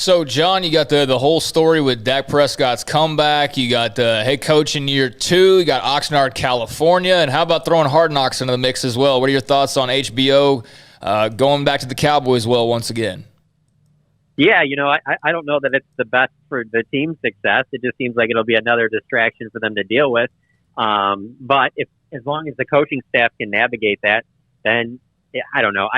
So, John, you got the whole story with Dak Prescott's comeback. You got the head coach in year 2. You got Oxnard, California. And how about throwing Hard Knocks into the mix as well? What are your thoughts on HBO going back to the Cowboys once again? Yeah, I don't know that it's the best for the team's success. It just seems like it'll be another distraction for them to deal with. But as long as the coaching staff can navigate that, then I don't know.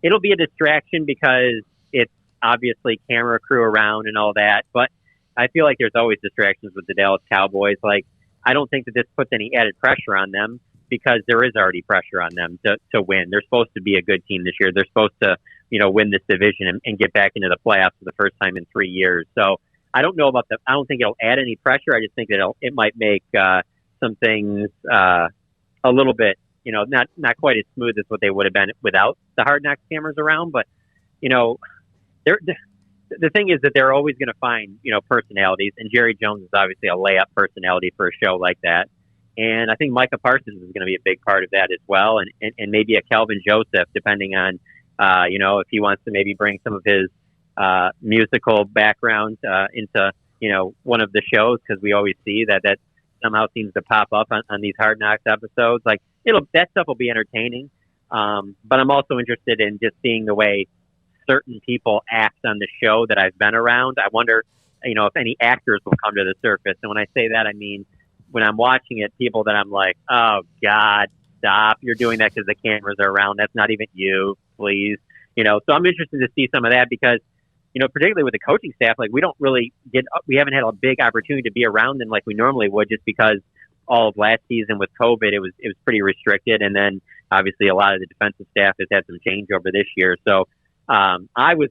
It'll be a distraction because it's obviously camera crew around and all that. But I feel like there's always distractions with the Dallas Cowboys. Like, I don't think that this puts any added pressure on them because there is already pressure on them to win. They're supposed to be a good team this year. They're supposed to, win this division and get back into the playoffs for the first time in 3 years. So I don't know about I don't think it'll add any pressure. I just think that it might make some things a little bit, not quite as smooth as what they would have been without the Hard Knocks cameras around. But, the thing is that they're always going to find, personalities. And Jerry Jones is obviously a layup personality for a show like that. And I think Micah Parsons is going to be a big part of that as well. And maybe a Calvin Joseph, depending on, if he wants to maybe bring some of his musical background into, one of the shows, because we always see that somehow seems to pop up on these Hard Knocks episodes. Like, that stuff will be entertaining. But I'm also interested in just seeing the way certain people act on the show that I've been around. I wonder, if any actors will come to the surface. And when I say that, I mean, when I'm watching it, people that I'm like, oh God, stop. You're doing that because the cameras are around. That's not even you, please. So I'm interested to see some of that because, particularly with the coaching staff, like we haven't had a big opportunity to be around them like we normally would, just because all of last season with COVID, it was pretty restricted. And then obviously a lot of the defensive staff has had some changeover this year. So I was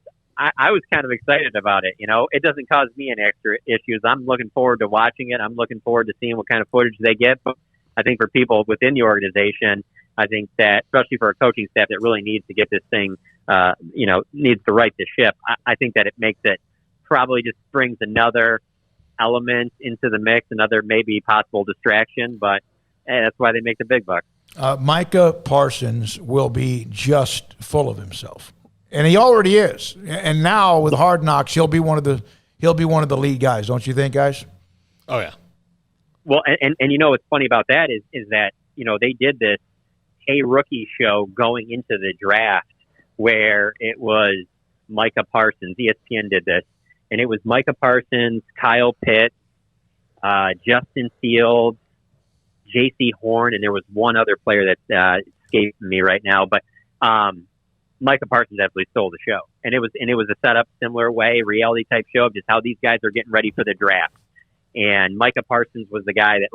kind of excited about it. It doesn't cause me any extra issues. I'm looking forward to watching it. I'm looking forward to seeing what kind of footage they get. But I think for people within the organization, I think that especially for a coaching staff that really needs to get this thing, needs to right the ship. I think that it makes it probably just brings another element into the mix, another maybe possible distraction. But that's why they make the big bucks. Micah Parsons will be just full of himself. And he already is. And now with Hard Knocks, he'll be one of the lead guys, don't you think, guys? Oh yeah. Well, and what's funny about that is that they did this Hey Rookie show going into the draft where it was Micah Parsons. ESPN did this, and it was Micah Parsons, Kyle Pitts, Justin Fields, J.C. Horn, and there was one other player that escapes me right now, but. Micah Parsons absolutely stole the show, and it was a setup similar way, reality type show of just how these guys are getting ready for the draft. And Micah Parsons was the guy that,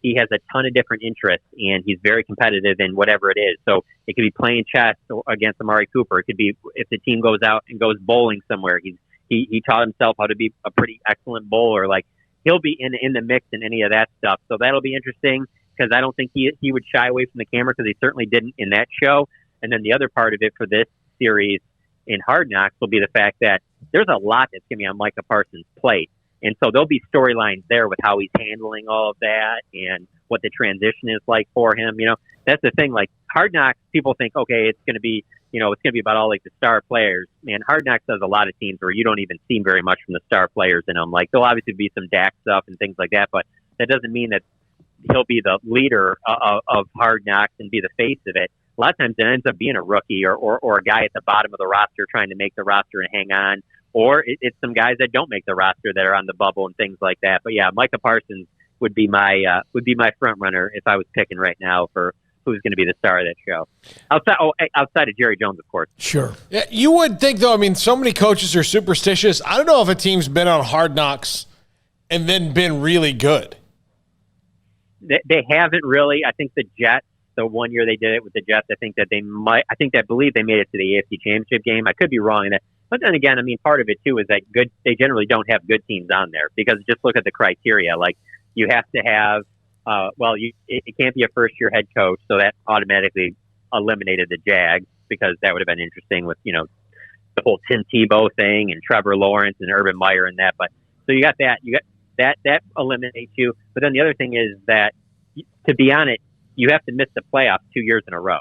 he has a ton of different interests, and he's very competitive in whatever it is. So it could be playing chess against Amari Cooper. It could be if the team goes out and goes bowling somewhere. He taught himself how to be a pretty excellent bowler. Like, he'll be in the mix in any of that stuff. So that'll be interesting because I don't think he would shy away from the camera, because he certainly didn't in that show. And then the other part of it for this series in Hard Knocks will be the fact that there's a lot that's going to be on Micah Parsons' plate. And so there'll be storylines there with how he's handling all of that and what the transition is like for him. That's the thing. Like, Hard Knocks, people think, okay, it's going to be, it's going to be about all like the star players. Man, Hard Knocks does a lot of teams where you don't even see very much from the star players in them. Like, there'll obviously be some Dak stuff and things like that, but that doesn't mean that he'll be the leader of Hard Knocks and be the face of it. A lot of times it ends up being a rookie or a guy at the bottom of the roster trying to make the roster and hang on, or it's some guys that don't make the roster that are on the bubble and things like that. But yeah, Micah Parsons would be my front runner if I was picking right now for who's going to be the star of that show. Outside of Jerry Jones, of course. Sure. Yeah, you would think, though, so many coaches are superstitious. I don't know if a team's been on Hard Knocks and then been really good. They haven't really. I think the Jets, the 1 year they did it with the Jets, I believe they made it to the AFC Championship game. I could be wrong in that. But then again, part of it too is that they generally don't have good teams on there, because just look at the criteria. Like, you have to have, it can't be a first year head coach. So that automatically eliminated the Jags, because that would have been interesting with, the whole Tim Tebow thing and Trevor Lawrence and Urban Meyer and that. But so you got that eliminates you. But then the other thing is that, to be on it, you have to miss the playoffs 2 years in a row.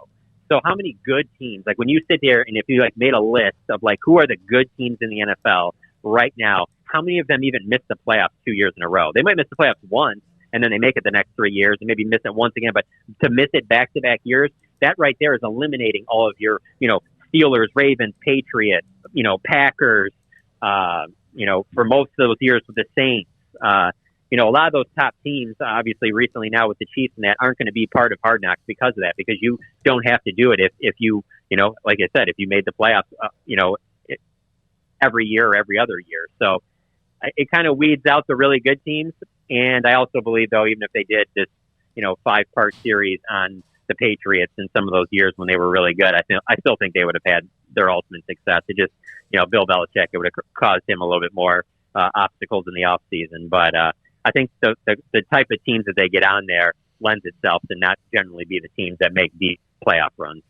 So how many good teams, like when you sit there and if you like made a list of like who are the good teams in the NFL right now, how many of them even miss the playoffs 2 years in a row? They might miss the playoffs once and then they make it the next 3 years and maybe miss it once again, but to miss it back-to-back years, that right there is eliminating all of your, Steelers, Ravens, Patriots, Packers, for most of those years with the Saints. A lot of those top teams, obviously recently now with the Chiefs and that, aren't going to be part of Hard Knocks because of that, because you don't have to do it if you, like I said, if you made the playoffs, every year or every other year. So it kind of weeds out the really good teams. And I also believe, though, even if they did this, 5-part series on the Patriots in some of those years when they were really good, I still think they would have had their ultimate success. It just, Bill Belichick, it would have caused him a little bit more obstacles in the off season. But I think the type of teams that they get on there lends itself to not generally be the teams that make deep playoff runs.